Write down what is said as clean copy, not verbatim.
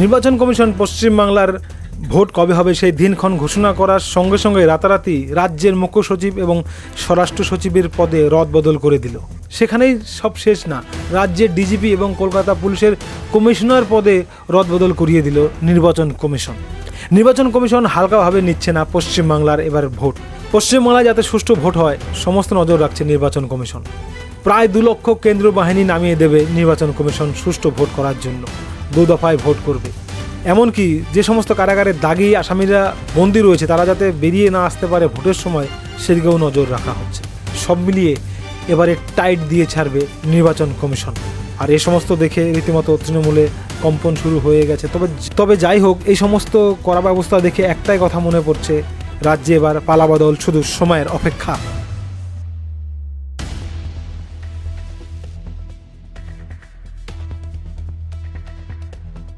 নির্বাচন কমিশন পশ্চিমবাংলার ভোট কবে হবে সেই দিনক্ষণ ঘোষণা করার সঙ্গে সঙ্গে রাতারাতি রাজ্যের মুখ্য সচিব এবং স্বরাষ্ট্র সচিবের পদে রদবদল করে দিল। সেখানেই সব শেষ না, রাজ্যের ডিজিপি এবং কলকাতা পুলিশের কমিশনার পদে রদবদল করিয়ে দিল নির্বাচন কমিশন। নির্বাচন কমিশন হালকাভাবে নিচ্ছে না পশ্চিমবাংলার এবার ভোট। পশ্চিমবাংলায় যাতে সুষ্ঠু ভোট হয় সমস্ত নজর রাখছে নির্বাচন কমিশন। প্রায় 2 লক্ষ কেন্দ্রীয় বাহিনী নামিয়ে দেবে নির্বাচন কমিশন সুষ্ঠু ভোট করার জন্য। 2 দফায় ভোট করবে। এমনকি যে সমস্ত কারাগারে দাগি আসামিরা বন্দী রয়েছে তারা যাতে বেরিয়ে না আসতে পারে ভোটের সময়, সেদিকেও নজর রাখা হচ্ছে। সব মিলিয়ে এবারে টাইট দিয়ে ছাড়বে নির্বাচন কমিশন। আর এই সমস্ত দেখে রীতিমতো তৃণমূলে কম্পন শুরু হয়ে গেছে। তবে যাই হোক, এই সমস্ত কড়া ব্যবস্থা দেখে একটাই কথা মনে পড়ছে, রাজ্যে এবার পালাবদল শুধু সময়ের অপেক্ষা।